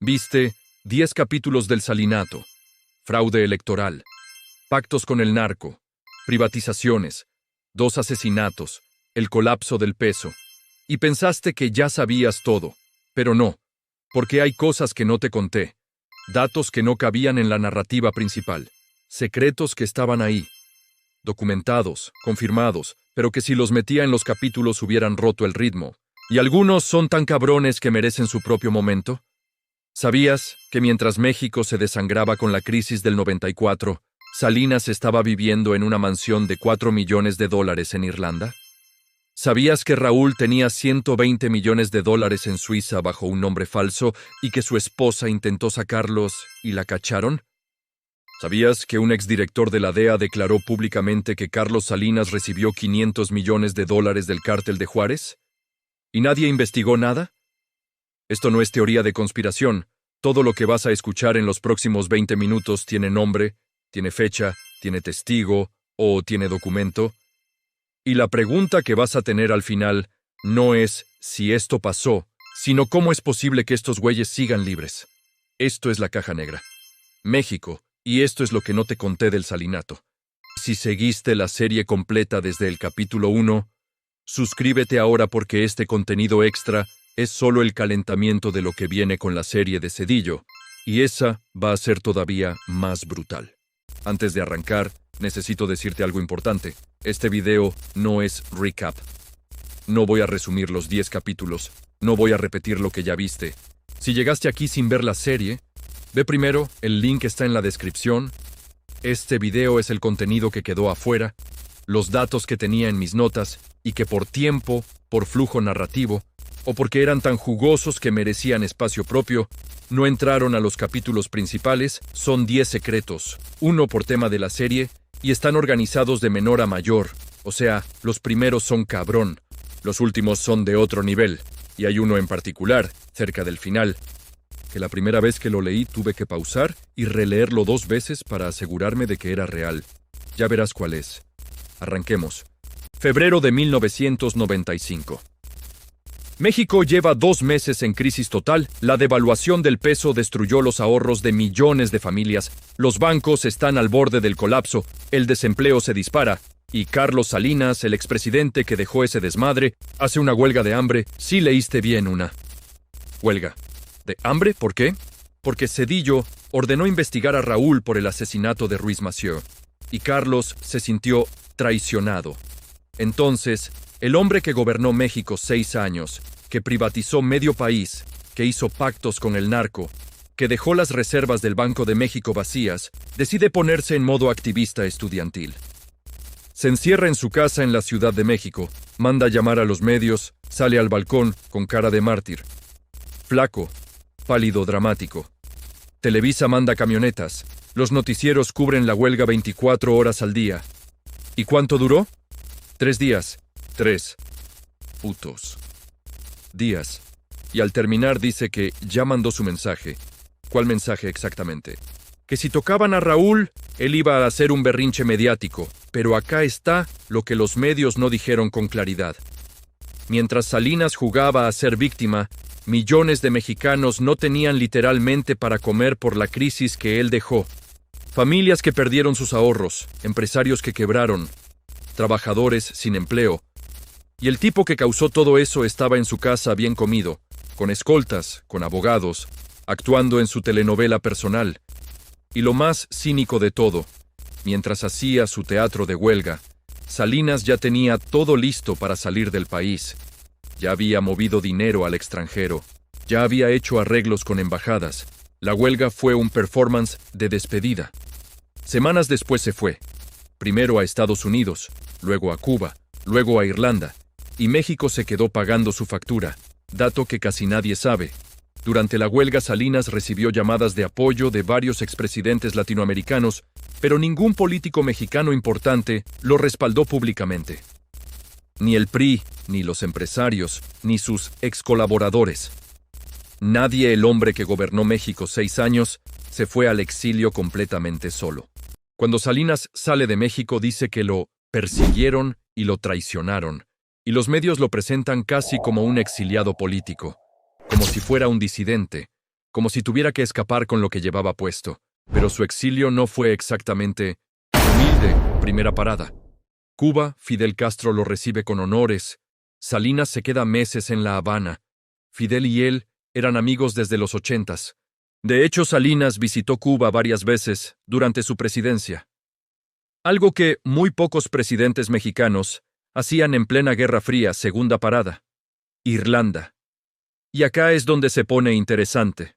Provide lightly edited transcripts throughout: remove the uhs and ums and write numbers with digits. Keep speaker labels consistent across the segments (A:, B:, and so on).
A: Viste 10 capítulos del Salinato, fraude electoral, pactos con el narco, privatizaciones, 2 asesinatos, el colapso del peso, y pensaste que ya sabías todo, pero no, porque hay cosas que no te conté, datos que no cabían en la narrativa principal, secretos que estaban ahí, documentados, confirmados, pero que si los metía en los capítulos hubieran roto el ritmo, y algunos son tan cabrones que merecen su propio momento. ¿Sabías que mientras México se desangraba con la crisis del 94, Salinas estaba viviendo en una mansión de $4 millones en Irlanda? ¿Sabías que Raúl tenía $120 millones en Suiza bajo un nombre falso y que su esposa intentó sacarlos y la cacharon? ¿Sabías que un exdirector de la DEA declaró públicamente que Carlos Salinas recibió $500 millones del cártel de Juárez? ¿Y nadie investigó nada? Esto no es teoría de conspiración. Todo lo que vas a escuchar en los próximos 20 minutos tiene nombre, tiene fecha, tiene testigo o tiene documento. Y la pregunta que vas a tener al final no es si esto pasó, sino cómo es posible que estos güeyes sigan libres. Esto es la caja negra. México, y esto es lo que no te conté del Salinato. Si seguiste la serie completa desde el capítulo 1, suscríbete ahora porque este contenido extra es solo el calentamiento de lo que viene con la serie de Cedillo, y esa va a ser todavía más brutal. Antes de arrancar, necesito decirte algo importante. Este video no es recap. No voy a resumir los 10 capítulos, no voy a repetir lo que ya viste. Si llegaste aquí sin ver la serie, ve primero, el link está en la descripción. Este video es el contenido que quedó afuera, los datos que tenía en mis notas y que por tiempo, por flujo narrativo, o porque eran tan jugosos que merecían espacio propio, no entraron a los capítulos principales. Son 10 secretos, uno por tema de la serie, y están organizados de menor a mayor, o sea, los primeros son cabrón, los últimos son de otro nivel, y hay uno en particular, cerca del final, que la primera vez que lo leí tuve que pausar y releerlo 2 veces para asegurarme de que era real. Ya verás cuál es. Arranquemos. Febrero de 1995. México lleva 2 meses en crisis total, la devaluación del peso destruyó los ahorros de millones de familias, los bancos están al borde del colapso, el desempleo se dispara, y Carlos Salinas, el expresidente que dejó ese desmadre, hace una huelga de hambre. Sí leíste bien, una huelga de hambre. ¿Por qué? Porque Cedillo ordenó investigar a Raúl por el asesinato de Ruiz Massieu, y Carlos se sintió traicionado. Entonces, el hombre que gobernó México 6 años, que privatizó medio país, que hizo pactos con el narco, que dejó las reservas del Banco de México vacías, decide ponerse en modo activista estudiantil. Se encierra en su casa en la Ciudad de México, manda llamar a los medios, sale al balcón con cara de mártir. Flaco, pálido, dramático. Televisa manda camionetas, los noticieros cubren la huelga 24 horas al día. ¿Y cuánto duró? 3 días. 3 putos días. Y al terminar dice que ya mandó su mensaje. ¿Cuál mensaje exactamente? Que si tocaban a Raúl, él iba a hacer un berrinche mediático. Pero acá está lo que los medios no dijeron con claridad. Mientras Salinas jugaba a ser víctima, millones de mexicanos no tenían literalmente para comer por la crisis que él dejó. Familias que perdieron sus ahorros, empresarios que quebraron, trabajadores sin empleo. Y el tipo que causó todo eso estaba en su casa bien comido, con escoltas, con abogados, actuando en su telenovela personal. Y lo más cínico de todo, mientras hacía su teatro de huelga, Salinas ya tenía todo listo para salir del país. Ya había movido dinero al extranjero, ya había hecho arreglos con embajadas. La huelga fue un performance de despedida. Semanas después se fue, primero a Estados Unidos, luego a Cuba, luego a Irlanda, y México se quedó pagando su factura, dato que casi nadie sabe. Durante la huelga Salinas recibió llamadas de apoyo de varios expresidentes latinoamericanos, pero ningún político mexicano importante lo respaldó públicamente. Ni el PRI, ni los empresarios, ni sus excolaboradores. Nadie. El hombre que gobernó México 6 años se fue al exilio completamente solo. Cuando Salinas sale de México dice que lo persiguieron y lo traicionaron, y los medios lo presentan casi como un exiliado político, como si fuera un disidente, como si tuviera que escapar con lo que llevaba puesto. Pero su exilio no fue exactamente humilde. Primera parada. Cuba, Fidel Castro lo recibe con honores. Salinas se queda meses en La Habana. Fidel y él eran amigos desde los 80s. De hecho, Salinas visitó Cuba varias veces durante su presidencia. Algo que muy pocos presidentes mexicanos hacían en plena Guerra Fría. Segunda parada. Irlanda. Y acá es donde se pone interesante.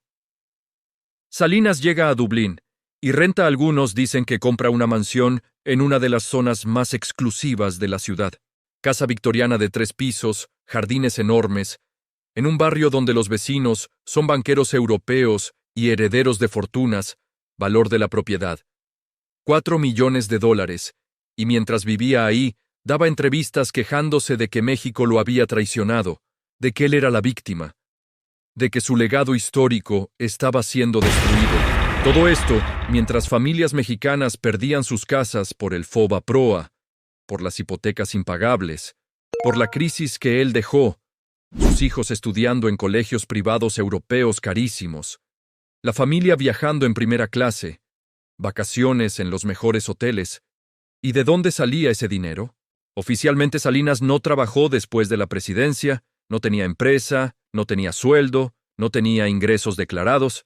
A: Salinas llega a Dublín y renta. Algunos dicen que compra una mansión en una de las zonas más exclusivas de la ciudad. Casa victoriana de 3 pisos, jardines enormes, en un barrio donde los vecinos son banqueros europeos y herederos de fortunas. Valor de la propiedad: $4 millones, y mientras vivía ahí, daba entrevistas quejándose de que México lo había traicionado, de que él era la víctima, de que su legado histórico estaba siendo destruido. Todo esto mientras familias mexicanas perdían sus casas por el FOBAPROA, por las hipotecas impagables, por la crisis que él dejó, sus hijos estudiando en colegios privados europeos carísimos, la familia viajando en primera clase, vacaciones en los mejores hoteles. ¿Y de dónde salía ese dinero? Oficialmente Salinas no trabajó después de la presidencia, no tenía empresa, no tenía sueldo, no tenía ingresos declarados,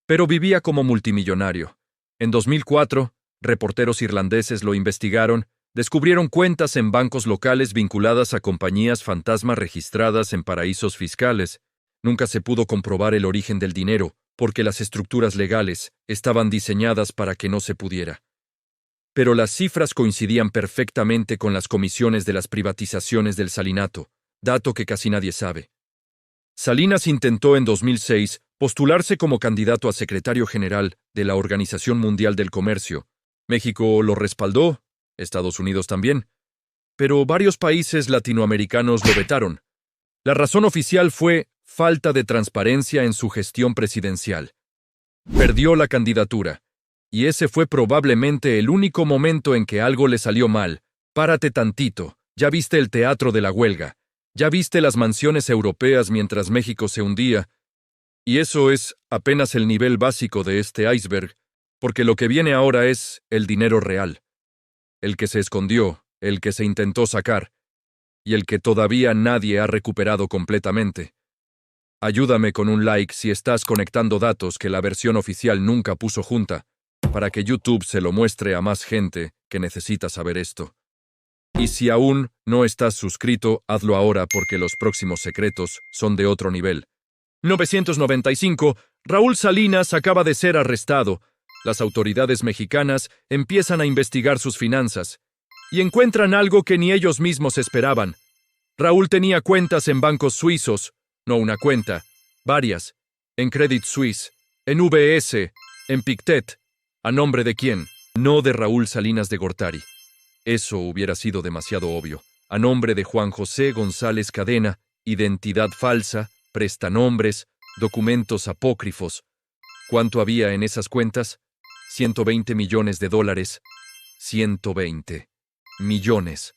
A: pero vivía como multimillonario. En 2004, reporteros irlandeses lo investigaron, descubrieron cuentas en bancos locales vinculadas a compañías fantasma registradas en paraísos fiscales. Nunca se pudo comprobar el origen del dinero, porque las estructuras legales estaban diseñadas para que no se pudiera. Pero las cifras coincidían perfectamente con las comisiones de las privatizaciones del salinato, dato que casi nadie sabe. Salinas intentó en 2006 postularse como candidato a secretario general de la Organización Mundial del Comercio. México lo respaldó, Estados Unidos también, pero varios países latinoamericanos lo vetaron. La razón oficial fue falta de transparencia en su gestión presidencial. Perdió la candidatura, y ese fue probablemente el único momento en que algo le salió mal. Párate tantito, ya viste el teatro de la huelga, ya viste las mansiones europeas mientras México se hundía, y eso es apenas el nivel básico de este iceberg, porque lo que viene ahora es el dinero real, el que se escondió, el que se intentó sacar, y el que todavía nadie ha recuperado completamente. Ayúdame con un like si estás conectando datos que la versión oficial nunca puso junta, para que YouTube se lo muestre a más gente que necesita saber esto. Y si aún no estás suscrito, hazlo ahora porque los próximos secretos son de otro nivel. 1995, Raúl Salinas acaba de ser arrestado. Las autoridades mexicanas empiezan a investigar sus finanzas y encuentran algo que ni ellos mismos esperaban. Raúl tenía cuentas en bancos suizos, no una cuenta, varias, en Credit Suisse, en UBS, en Pictet. ¿A nombre de quién? No de Raúl Salinas de Gortari. Eso hubiera sido demasiado obvio. A nombre de Juan José González Cadena, identidad falsa, prestanombres, documentos apócrifos. ¿Cuánto había en esas cuentas? $120 millones. $120 millones.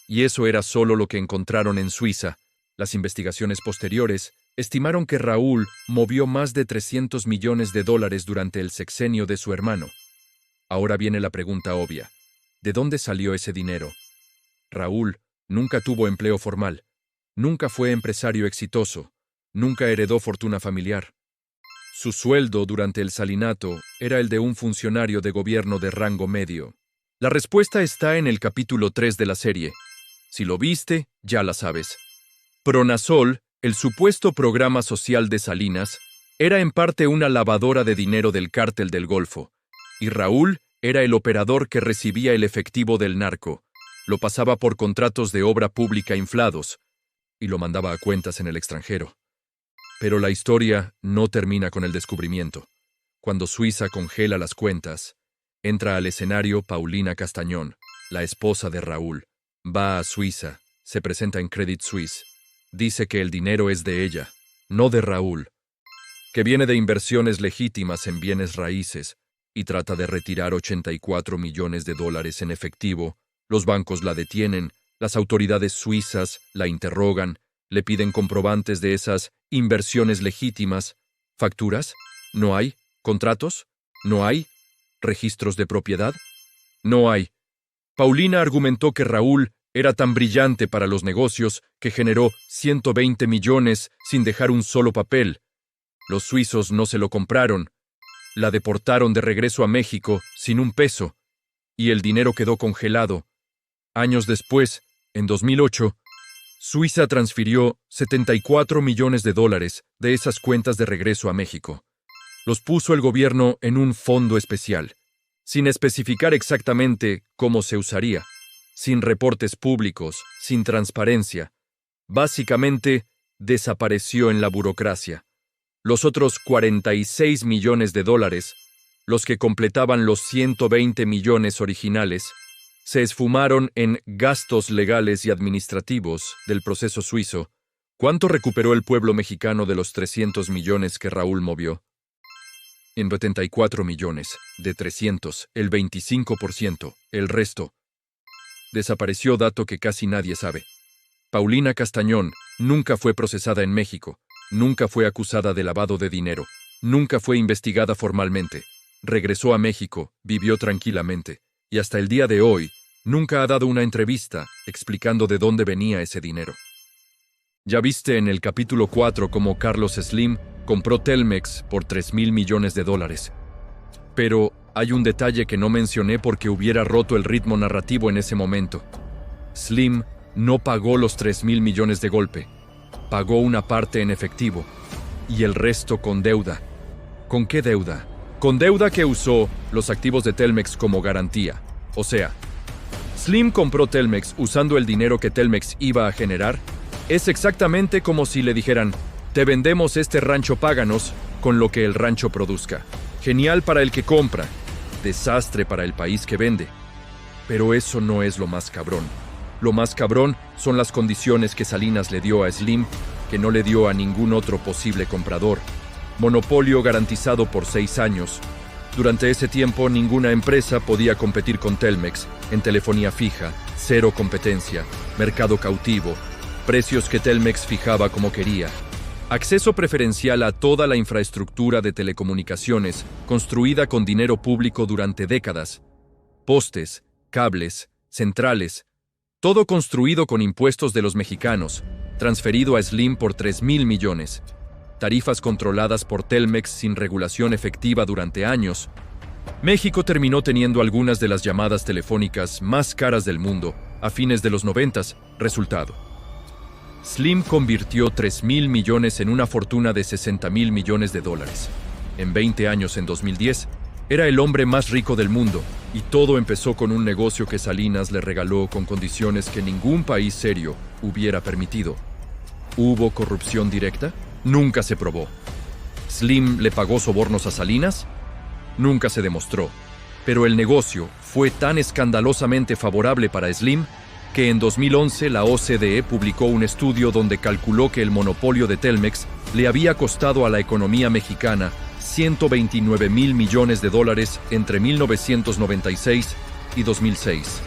A: Y eso era solo lo que encontraron en Suiza. Las investigaciones posteriores estimaron que Raúl movió más de $300 millones durante el sexenio de su hermano. Ahora viene la pregunta obvia. ¿De dónde salió ese dinero? Raúl nunca tuvo empleo formal, nunca fue empresario exitoso, nunca heredó fortuna familiar. Su sueldo durante el salinato era el de un funcionario de gobierno de rango medio. La respuesta está en el capítulo 3 de la serie. Si lo viste, ya la sabes. Pronasol, el supuesto programa social de Salinas, era en parte una lavadora de dinero del cártel del Golfo, y Raúl era el operador que recibía el efectivo del narco, lo pasaba por contratos de obra pública inflados, y lo mandaba a cuentas en el extranjero. Pero la historia no termina con el descubrimiento. Cuando Suiza congela las cuentas, entra al escenario Paulina Castañón, la esposa de Raúl. Va a Suiza, se presenta en Credit Suisse. Dice que el dinero es de ella, no de Raúl, que viene de inversiones legítimas en bienes raíces, y trata de retirar $84 millones en efectivo. Los bancos la detienen, las autoridades suizas la interrogan, Le piden comprobantes de esas inversiones legítimas. ¿Facturas? No hay. ¿Contratos? No hay. ¿Registros de propiedad? No hay. Paulina argumentó que Raúl era tan brillante para los negocios que generó 120 millones sin dejar un solo papel. Los suizos no se lo compraron. La deportaron de regreso a México sin un peso, y el dinero quedó congelado. Años después, en 2008, Suiza transfirió 74 millones de dólares de esas cuentas de regreso a México. Los puso el gobierno en un fondo especial, sin especificar exactamente cómo se usaría, sin reportes públicos, sin transparencia. Básicamente, desapareció en la burocracia. Los otros 46 millones de dólares, los que completaban los 120 millones originales, se esfumaron en gastos legales y administrativos del proceso suizo. ¿Cuánto recuperó el pueblo mexicano de los 300 millones que Raúl movió? En 74 millones, de 300, el 25%, el resto. Desapareció, dato que casi nadie sabe. Paulina Castañón nunca fue procesada en México, nunca fue acusada de lavado de dinero, nunca fue investigada formalmente. Regresó a México, vivió tranquilamente, y hasta el día de hoy, nunca ha dado una entrevista explicando de dónde venía ese dinero. Ya viste en el capítulo 4 cómo Carlos Slim compró Telmex por 3,000 millones de dólares. Pero hay un detalle que no mencioné porque hubiera roto el ritmo narrativo en ese momento. Slim no pagó los 3,000 millones de golpe. Pagó una parte en efectivo y el resto con deuda. ¿Con qué deuda? Con deuda que usó los activos de Telmex como garantía. O sea, Slim compró Telmex usando el dinero que Telmex iba a generar. Es exactamente como si le dijeran: te vendemos este rancho, páganos con lo que el rancho produzca. Genial para el que compra, desastre para el país que vende. Pero eso no es lo más cabrón. Lo más cabrón son las condiciones que Salinas le dio a Slim, que no le dio a ningún otro posible comprador. Monopolio garantizado por 6 años. Durante ese tiempo, ninguna empresa podía competir con Telmex en telefonía fija, cero competencia, mercado cautivo, precios que Telmex fijaba como quería, acceso preferencial a toda la infraestructura de telecomunicaciones construida con dinero público durante décadas, postes, cables, centrales, todo construido con impuestos de los mexicanos, transferido a Slim por 3,000 millones. Tarifas controladas por Telmex sin regulación efectiva durante años. México terminó teniendo algunas de las llamadas telefónicas más caras del mundo a fines de los 90. Resultado: Slim convirtió 3,000 millones en una fortuna de 60,000 millones de dólares. En 20 años, en 2010, era el hombre más rico del mundo, y todo empezó con un negocio que Salinas le regaló con condiciones que ningún país serio hubiera permitido. ¿Hubo corrupción directa? Nunca se probó. ¿Slim le pagó sobornos a Salinas? Nunca se demostró. Pero el negocio fue tan escandalosamente favorable para Slim que en 2011 la OCDE publicó un estudio donde calculó que el monopolio de Telmex le había costado a la economía mexicana 129,000 millones de dólares entre 1996 y 2006.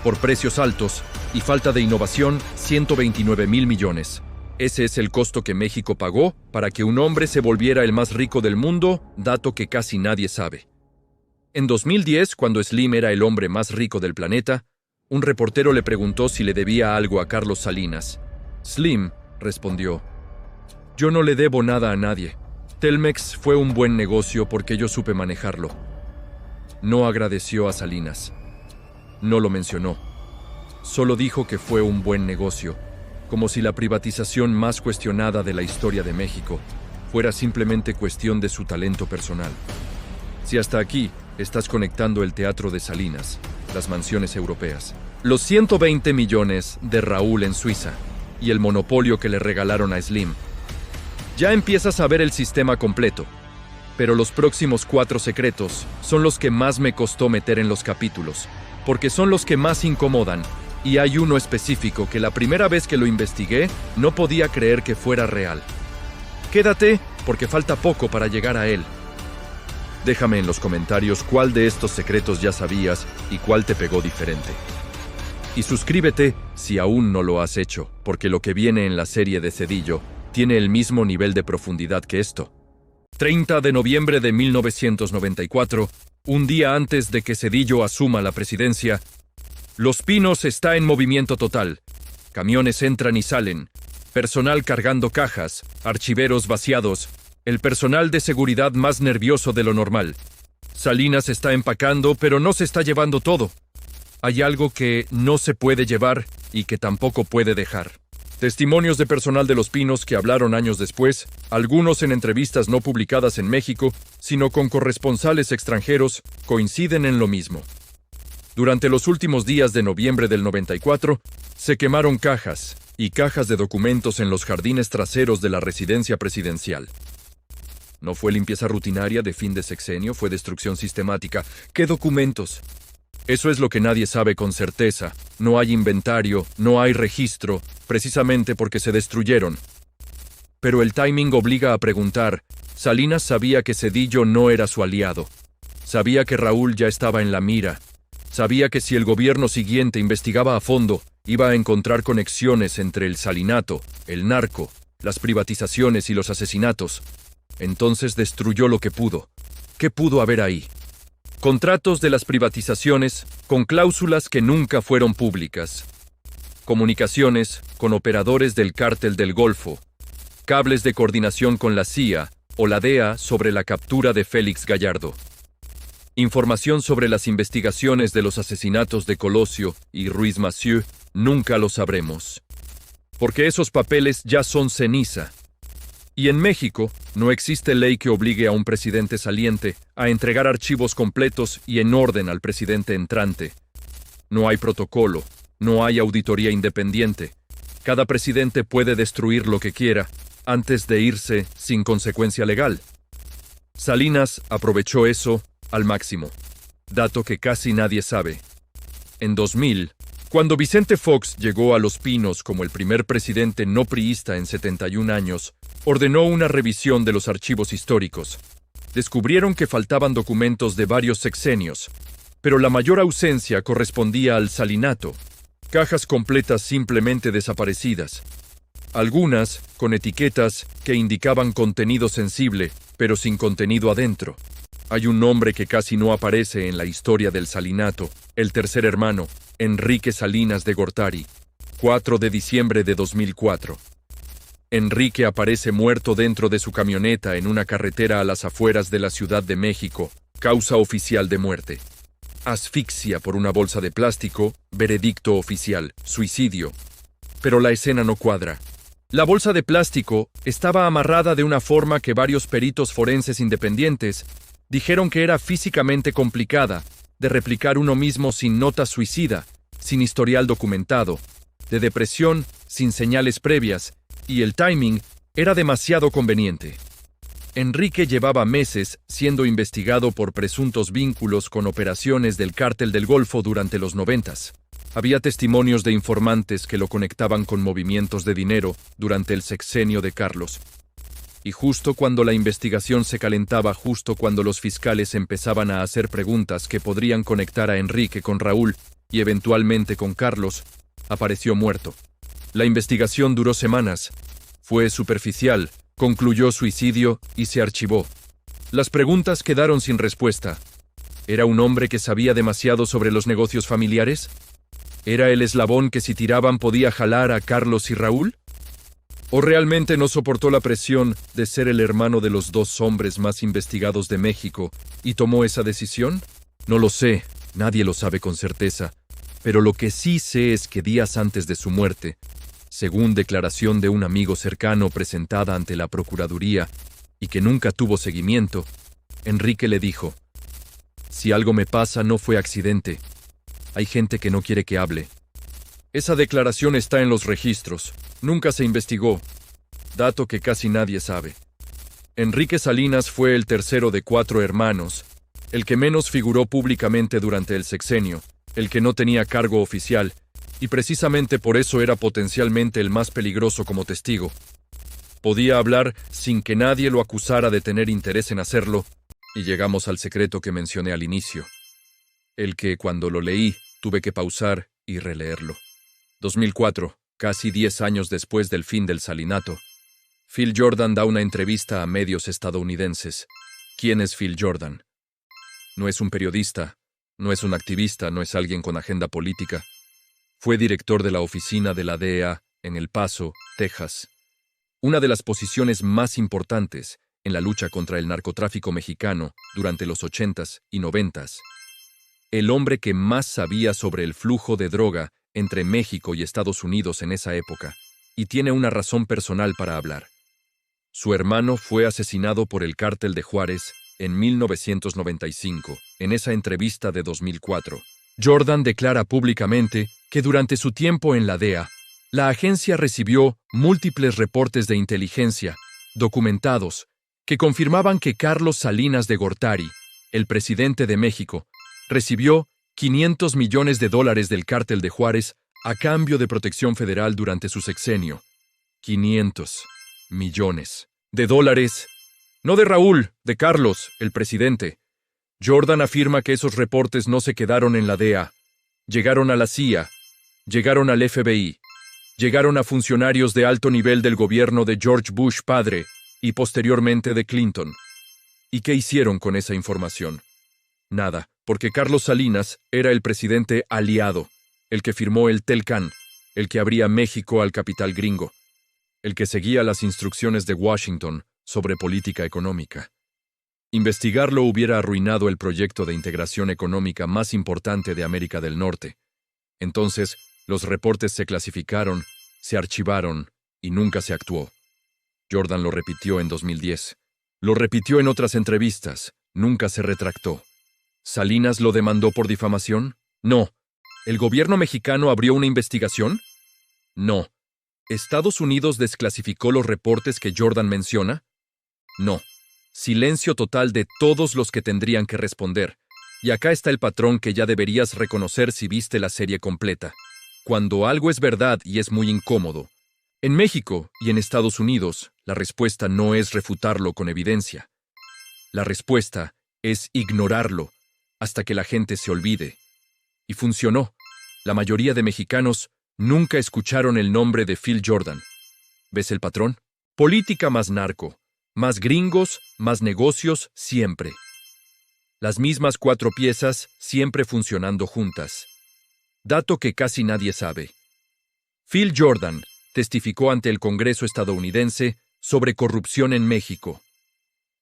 A: Por precios altos y falta de innovación, 129,000 millones. Ese es el costo que México pagó para que un hombre se volviera el más rico del mundo, dato que casi nadie sabe. En 2010, cuando Slim era el hombre más rico del planeta, un reportero le preguntó si le debía algo a Carlos Salinas. Slim respondió: yo no le debo nada a nadie. Telmex fue un buen negocio porque yo supe manejarlo. No agradeció a Salinas. No lo mencionó. Solo dijo que fue un buen negocio, como si la privatización más cuestionada de la historia de México fuera simplemente cuestión de su talento personal. Si hasta aquí estás conectando el teatro de Salinas, las mansiones europeas, los 120 millones de Raúl en Suiza y el monopolio que le regalaron a Slim, ya empiezas a ver el sistema completo. Pero los próximos 4 secretos son los que más me costó meter en los capítulos, porque son los que más incomodan. Y hay uno específico que la primera vez que lo investigué no podía creer que fuera real. Quédate, porque falta poco para llegar a él. Déjame en los comentarios cuál de estos secretos ya sabías y cuál te pegó diferente. Y suscríbete si aún no lo has hecho, porque lo que viene en la serie de Zedillo tiene el mismo nivel de profundidad que esto. 30 de noviembre de 1994, un día antes de que Zedillo asuma la presidencia, Los Pinos está en movimiento total. Camiones entran y salen, personal cargando cajas, archiveros vaciados, el personal de seguridad más nervioso de lo normal. Salinas está empacando, pero no se está llevando todo. Hay algo que no se puede llevar y que tampoco puede dejar. Testimonios de personal de Los Pinos que hablaron años después, algunos en entrevistas no publicadas en México, sino con corresponsales extranjeros, coinciden en lo mismo. Durante los últimos días de noviembre del 94, se quemaron cajas y cajas de documentos en los jardines traseros de la residencia presidencial. No fue limpieza rutinaria de fin de sexenio, fue destrucción sistemática. ¿Qué documentos? Eso es lo que nadie sabe con certeza. No hay inventario, no hay registro, precisamente porque se destruyeron. Pero el timing obliga a preguntar. Salinas sabía que Zedillo no era su aliado. Sabía que Raúl ya estaba en la mira. Sabía que si el gobierno siguiente investigaba a fondo, iba a encontrar conexiones entre el salinato, el narco, las privatizaciones y los asesinatos. Entonces destruyó lo que pudo. ¿Qué pudo haber ahí? Contratos de las privatizaciones con cláusulas que nunca fueron públicas. Comunicaciones con operadores del Cártel del Golfo. Cables de coordinación con la CIA o la DEA sobre la captura de Félix Gallardo. Información sobre las investigaciones de los asesinatos de Colosio y Ruiz Massieu, nunca lo sabremos. Porque esos papeles ya son ceniza. Y en México, no existe ley que obligue a un presidente saliente a entregar archivos completos y en orden al presidente entrante. No hay protocolo, no hay auditoría independiente. Cada presidente puede destruir lo que quiera antes de irse sin consecuencia legal. Salinas aprovechó eso al máximo, dato que casi nadie sabe. En 2000, cuando Vicente Fox llegó a Los Pinos como el primer presidente no priista en 71 años, ordenó una revisión de los archivos históricos. Descubrieron que faltaban documentos de varios sexenios, pero la mayor ausencia correspondía al salinato. Cajas completas simplemente desaparecidas. Algunas con etiquetas que indicaban contenido sensible, pero sin contenido adentro. Hay un nombre que casi no aparece en la historia del salinato, el tercer hermano, Enrique Salinas de Gortari, 4 de diciembre de 2004. Enrique aparece muerto dentro de su camioneta en una carretera a las afueras de la Ciudad de México, causa oficial de muerte. Asfixia por una bolsa de plástico, veredicto oficial, suicidio. Pero la escena no cuadra. La bolsa de plástico estaba amarrada de una forma que varios peritos forenses independientes dijeron que era físicamente complicada de replicar uno mismo sin nota suicida, sin historial documentado, de depresión, sin señales previas, y el timing era demasiado conveniente. Enrique llevaba meses siendo investigado por presuntos vínculos con operaciones del Cártel del Golfo durante los 90s. Había testimonios de informantes que lo conectaban con movimientos de dinero durante el sexenio de Carlos. Y justo cuando la investigación se calentaba, justo cuando los fiscales empezaban a hacer preguntas que podrían conectar a Enrique con Raúl y eventualmente con Carlos, apareció muerto. La investigación duró semanas. Fue superficial, concluyó suicidio y se archivó. Las preguntas quedaron sin respuesta. ¿Era un hombre que sabía demasiado sobre los negocios familiares? ¿Era el eslabón que si tiraban podía jalar a Carlos y Raúl? ¿O realmente no soportó la presión de ser el hermano de los dos hombres más investigados de México y tomó esa decisión? No lo sé, nadie lo sabe con certeza, pero lo que sí sé es que días antes de su muerte, según declaración de un amigo cercano presentada ante la Procuraduría y que nunca tuvo seguimiento, Enrique le dijo: «Si algo me pasa no fue accidente. Hay gente que no quiere que hable». Esa declaración está en los registros. Nunca se investigó, dato que casi nadie sabe. Enrique Salinas fue el tercero de 4 hermanos, el que menos figuró públicamente durante el sexenio, el que no tenía cargo oficial, y precisamente por eso era potencialmente el más peligroso como testigo. Podía hablar sin que nadie lo acusara de tener interés en hacerlo, y llegamos al secreto que mencioné al inicio. El que, cuando lo leí, tuve que pausar y releerlo. 2004, casi 10 años después del fin del salinato. Phil Jordan da una entrevista a medios estadounidenses. ¿Quién es Phil Jordan? No es un periodista, no es un activista, no es alguien con agenda política. Fue director de la oficina de la DEA en El Paso, Texas. Una de las posiciones más importantes en la lucha contra el narcotráfico mexicano durante los 80s y 90s. El hombre que más sabía sobre el flujo de droga entre México y Estados Unidos en esa época, y tiene una razón personal para hablar. Su hermano fue asesinado por el Cártel de Juárez en 1995. En esa entrevista de 2004, Jordan declara públicamente que durante su tiempo en la DEA, la agencia recibió múltiples reportes de inteligencia, documentados, que confirmaban que Carlos Salinas de Gortari, el presidente de México, recibió $500 millones del Cártel de Juárez a cambio de protección federal durante su sexenio. $500 millones. No de Raúl, de Carlos, el presidente. Jordan afirma que esos reportes no se quedaron en la DEA. Llegaron a la CIA, llegaron al FBI, llegaron a funcionarios de alto nivel del gobierno de George Bush padre y posteriormente de Clinton. ¿Y qué hicieron con esa información? Nada, porque Carlos Salinas era el presidente aliado, el que firmó el TELCAN, el que abría México al capital gringo, el que seguía las instrucciones de Washington sobre política económica. Investigarlo hubiera arruinado el proyecto de integración económica más importante de América del Norte. Entonces, los reportes se clasificaron, se archivaron y nunca se actuó. Jordan lo repitió en 2010. Lo repitió en otras entrevistas, nunca se retractó. ¿Salinas lo demandó por difamación? No. ¿El gobierno mexicano abrió una investigación? No. ¿Estados Unidos desclasificó los reportes que Jordan menciona? No. Silencio total de todos los que tendrían que responder. Y acá está el patrón que ya deberías reconocer si viste la serie completa. Cuando algo es verdad y es muy incómodo. En México y en Estados Unidos, la respuesta no es refutarlo con evidencia. La respuesta es ignorarlo hasta que la gente se olvide. Y funcionó. La mayoría de mexicanos nunca escucharon el nombre de Phil Jordan. ¿Ves el patrón? Política más narco, más gringos, más negocios, siempre. Las mismas 4 piezas, siempre funcionando juntas. Dato que casi nadie sabe. Phil Jordan testificó ante el Congreso estadounidense sobre corrupción en México.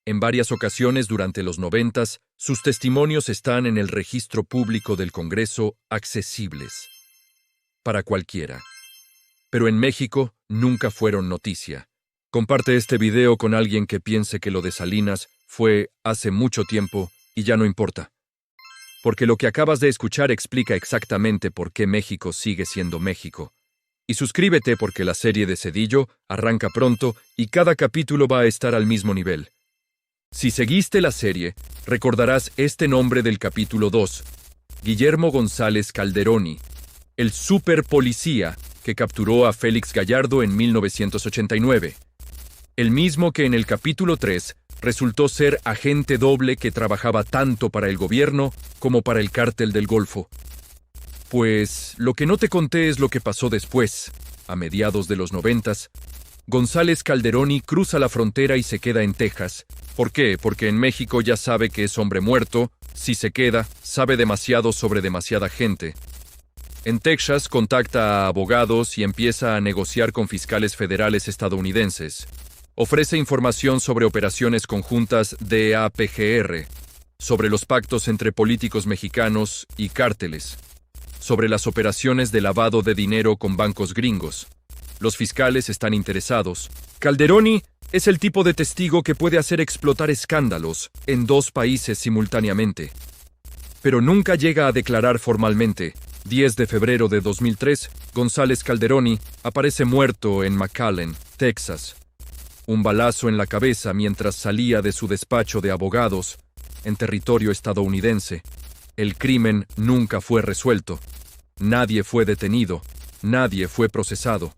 A: En varias ocasiones durante los 90s, sus testimonios están en el registro público del Congreso accesibles. Para cualquiera. Pero en México nunca fueron noticia. Comparte este video con alguien que piense que lo de Salinas fue hace mucho tiempo y ya no importa. Porque lo que acabas de escuchar explica exactamente por qué México sigue siendo México. Y suscríbete porque la serie de Cedillo arranca pronto y cada capítulo va a estar al mismo nivel. Si seguiste la serie, recordarás este nombre del capítulo 2, Guillermo González Calderoni, el super policía que capturó a Félix Gallardo en 1989. El mismo que en el capítulo 3 resultó ser agente doble que trabajaba tanto para el gobierno como para el Cártel del Golfo. Pues lo que no te conté es lo que pasó después, a mediados de los 90s. González Calderoni cruza la frontera y se queda en Texas. ¿Por qué? Porque en México ya sabe que es hombre muerto. Si se queda, sabe demasiado sobre demasiada gente. En Texas contacta a abogados y empieza a negociar con fiscales federales estadounidenses. Ofrece información sobre operaciones conjuntas de APGR, sobre los pactos entre políticos mexicanos y cárteles, sobre las operaciones de lavado de dinero con bancos gringos. Los fiscales están interesados. Calderoni es el tipo de testigo que puede hacer explotar escándalos en 2 países simultáneamente. Pero nunca llega a declarar formalmente. 10 de febrero de 2003, González Calderoni aparece muerto en McAllen, Texas. Un balazo en la cabeza mientras salía de su despacho de abogados en territorio estadounidense. El crimen nunca fue resuelto. Nadie fue detenido. Nadie fue procesado.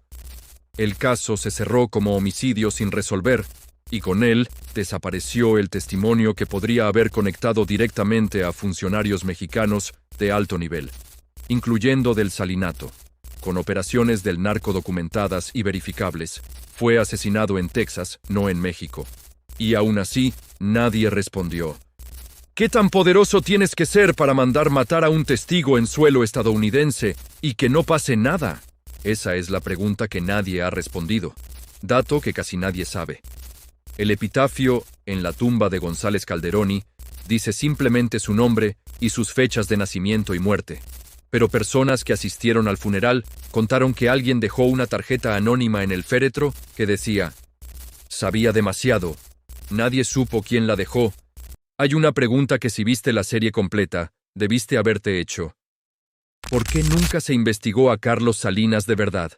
A: El caso se cerró como homicidio sin resolver, y con él desapareció el testimonio que podría haber conectado directamente a funcionarios mexicanos de alto nivel. incluyendo del Salinato, con operaciones del narco documentadas y verificables. Fue asesinado en Texas, no en México. Y aún así, nadie respondió. ¿Qué tan poderoso tienes que ser para mandar matar a un testigo en suelo estadounidense y que no pase nada? Esa es la pregunta que nadie ha respondido, dato que casi nadie sabe. El epitafio en la tumba de González Calderoni dice simplemente su nombre y sus fechas de nacimiento y muerte, pero personas que asistieron al funeral contaron que alguien dejó una tarjeta anónima en el féretro que decía: «Sabía demasiado, nadie supo quién la dejó». Hay una pregunta que si viste la serie completa, debiste haberte hecho. ¿Por qué nunca se investigó a Carlos Salinas de verdad?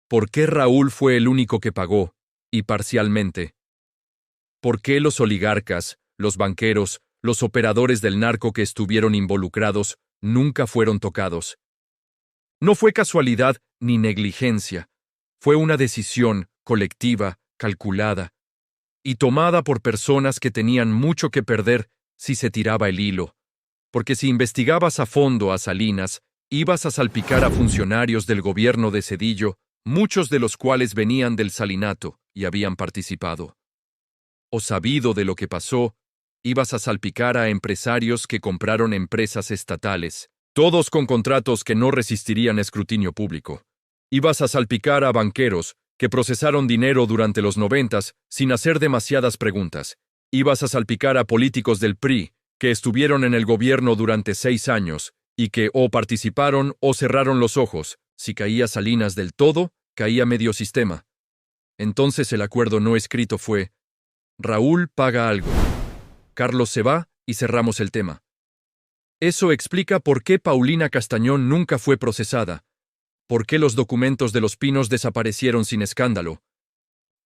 A: ¿Por qué Raúl fue el único que pagó, y parcialmente? ¿Por qué los oligarcas, los banqueros, los operadores del narco que estuvieron involucrados nunca fueron tocados? No fue casualidad ni negligencia. Fue una decisión colectiva, calculada, y tomada por personas que tenían mucho que perder si se tiraba el hilo. Porque si investigabas a fondo a Salinas, ibas a salpicar a funcionarios del gobierno de Zedillo, muchos de los cuales venían del Salinato y habían participado. O sabido de lo que pasó, ibas a salpicar a empresarios que compraron empresas estatales, todos con contratos que no resistirían escrutinio público. Ibas a salpicar a banqueros que procesaron dinero durante los 90s sin hacer demasiadas preguntas. Ibas a salpicar a políticos del PRI que estuvieron en el gobierno durante 6 años y que o participaron o cerraron los ojos. Si caía Salinas del todo, caía medio sistema. Entonces el acuerdo no escrito fue: Raúl paga algo, Carlos se va y cerramos el tema. Eso explica por qué Paulina Castañón nunca fue procesada. ¿Por qué los documentos de Los Pinos desaparecieron sin escándalo?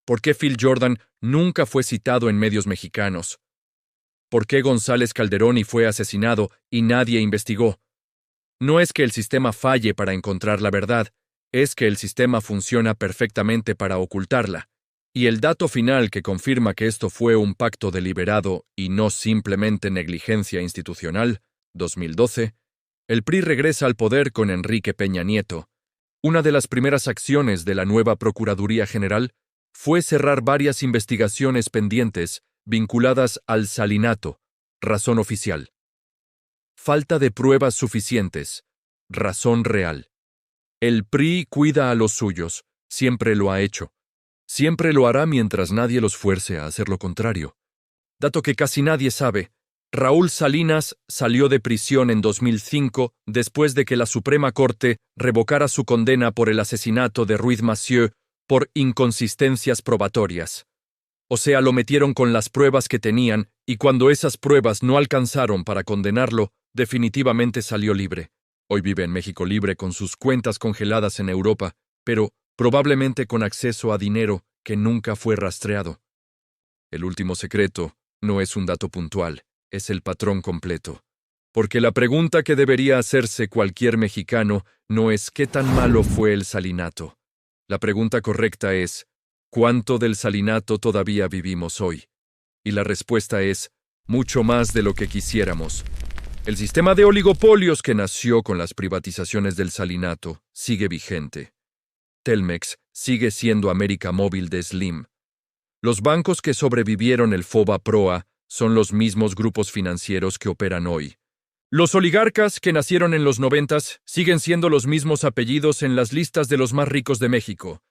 A: ¿Por qué Phil Jordan nunca fue citado en medios mexicanos? ¿Por qué González Calderoni fue asesinado y nadie investigó? No es que el sistema falle para encontrar la verdad, es que el sistema funciona perfectamente para ocultarla. Y el dato final que confirma que esto fue un pacto deliberado y no simplemente negligencia institucional, 2012, el PRI regresa al poder con Enrique Peña Nieto. Una de las primeras acciones de la nueva Procuraduría General fue cerrar varias investigaciones pendientes vinculadas al Salinato, razón oficial. Falta de pruebas suficientes, razón real. El PRI cuida a los suyos, siempre lo ha hecho. Siempre lo hará mientras nadie los fuerce a hacer lo contrario. Dato que casi nadie sabe, Raúl Salinas salió de prisión en 2005 después de que la Suprema Corte revocara su condena por el asesinato de Ruiz Massieu por inconsistencias probatorias. O sea, lo metieron con las pruebas que tenían y cuando esas pruebas no alcanzaron para condenarlo, definitivamente salió libre. Hoy vive en México libre con sus cuentas congeladas en Europa, pero probablemente con acceso a dinero que nunca fue rastreado. El último secreto no es un dato puntual, es el patrón completo. Porque la pregunta que debería hacerse cualquier mexicano no es ¿qué tan malo fue el Salinato? La pregunta correcta es ¿cuánto del Salinato todavía vivimos hoy? Y la respuesta es mucho más de lo que quisiéramos. El sistema de oligopolios que nació con las privatizaciones del Salinato sigue vigente. Telmex sigue siendo América Móvil de Slim. Los bancos que sobrevivieron el FOBA-PROA son los mismos grupos financieros que operan hoy. Los oligarcas que nacieron en los 90s siguen siendo los mismos apellidos en las listas de los más ricos de México.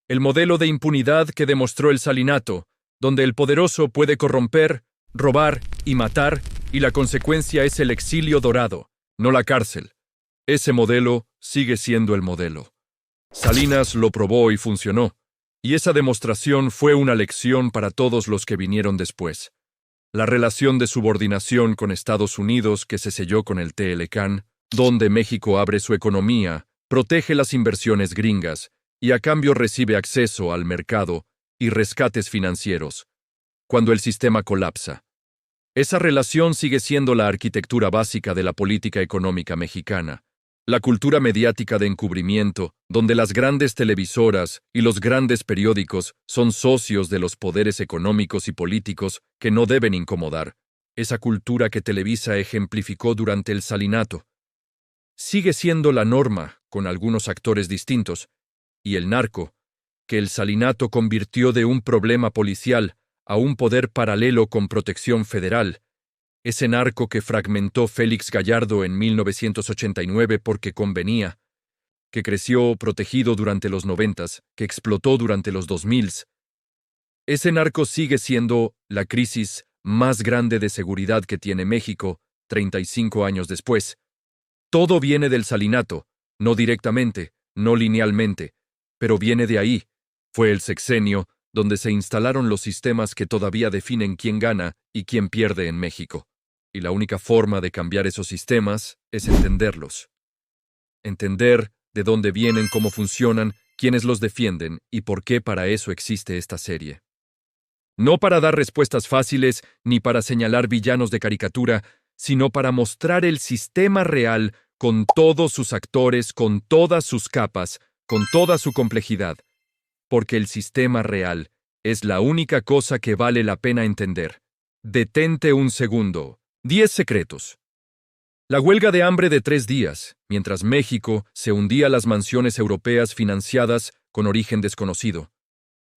A: El modelo de impunidad que demostró el Salinato, donde el poderoso puede corromper, robar y matar, y la consecuencia es el exilio dorado, no la cárcel. Ese modelo sigue siendo el modelo. Salinas lo probó y funcionó, y esa demostración fue una lección para todos los que vinieron después. La relación de subordinación con Estados Unidos que se selló con el TLCAN, donde México abre su economía, protege las inversiones gringas y a cambio recibe acceso al mercado y rescates financieros, cuando el sistema colapsa. Esa relación sigue siendo la arquitectura básica de la política económica mexicana. La cultura mediática de encubrimiento, donde las grandes televisoras y los grandes periódicos son socios de los poderes económicos y políticos que no deben incomodar. Esa cultura que Televisa ejemplificó durante el Salinato. sigue siendo la norma, con algunos actores distintos, y el narco, que el salinato convirtió de un problema policial a un poder paralelo con protección federal, ese narco que fragmentó Félix Gallardo en 1989 porque convenía, que creció protegido durante los 90s, que explotó durante los 2000s. Ese narco sigue siendo la crisis más grande de seguridad que tiene México 35 años después. Todo viene del salinato, no directamente, no linealmente, pero viene de ahí. Fue el sexenio donde se instalaron los sistemas que todavía definen quién gana y quién pierde en México. Y la única forma de cambiar esos sistemas es entenderlos. Entender de dónde vienen, cómo funcionan, quiénes los defienden y por qué para eso existe esta serie. No para dar respuestas fáciles ni para señalar villanos de caricatura, sino para mostrar el sistema real con todos sus actores, con todas sus capas, con toda su complejidad. Porque el sistema real es la única cosa que vale la pena entender. Detente un segundo. 10 secretos. La huelga de hambre de 3 días, mientras México se hundía las mansiones europeas financiadas con origen desconocido.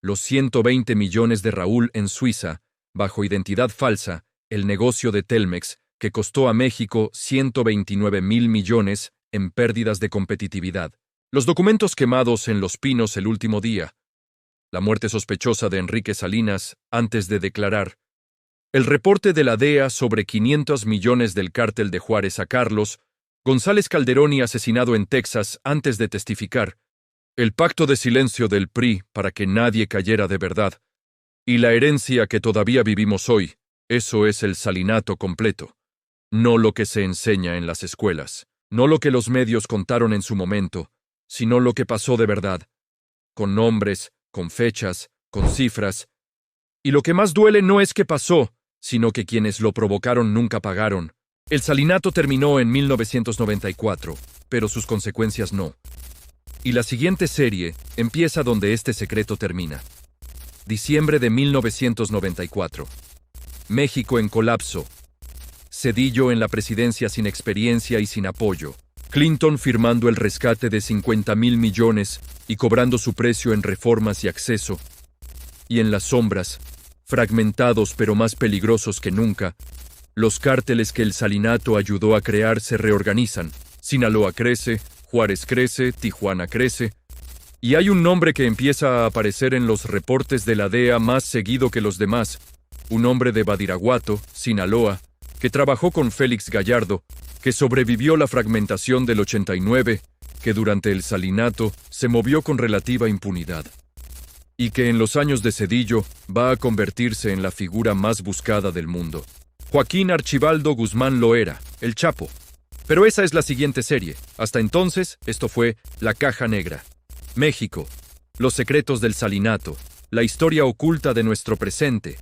A: Los 120 millones de Raúl en Suiza, bajo identidad falsa, el negocio de Telmex, que costó a México 129,000 millones en pérdidas de competitividad. Los documentos quemados en Los Pinos el último día. La muerte sospechosa de Enrique Salinas antes de declarar. El reporte de la DEA sobre 500 millones del cártel de Juárez a Carlos, González Calderón asesinado en Texas antes de testificar, el pacto de silencio del PRI para que nadie cayera de verdad, y la herencia que todavía vivimos hoy, eso es el salinato completo. No lo que se enseña en las escuelas, no lo que los medios contaron en su momento, sino lo que pasó de verdad, con nombres, con fechas, con cifras. Y lo que más duele no es que pasó, sino que quienes lo provocaron nunca pagaron. El salinato terminó en 1994, pero sus consecuencias no. Y la siguiente serie empieza donde este secreto termina. Diciembre de 1994. México en colapso. Zedillo en la presidencia sin experiencia y sin apoyo. Clinton firmando el rescate de 50,000 millones y cobrando su precio en reformas y acceso. Y en las sombras, fragmentados pero más peligrosos que nunca, los cárteles que el salinato ayudó a crear se reorganizan. Sinaloa crece, Juárez crece, Tijuana crece, y hay un nombre que empieza a aparecer en los reportes de la DEA más seguido que los demás, un hombre de Badiraguato, Sinaloa, que trabajó con Félix Gallardo, que sobrevivió la fragmentación del 89, que durante el salinato se movió con relativa impunidad, y que en los años de Zedillo va a convertirse en la figura más buscada del mundo. Joaquín Archibaldo Guzmán Loera, el Chapo. Pero esa es la siguiente serie. Hasta entonces, esto fue La Caja Negra. México. Los secretos del salinato. La historia oculta de nuestro presente.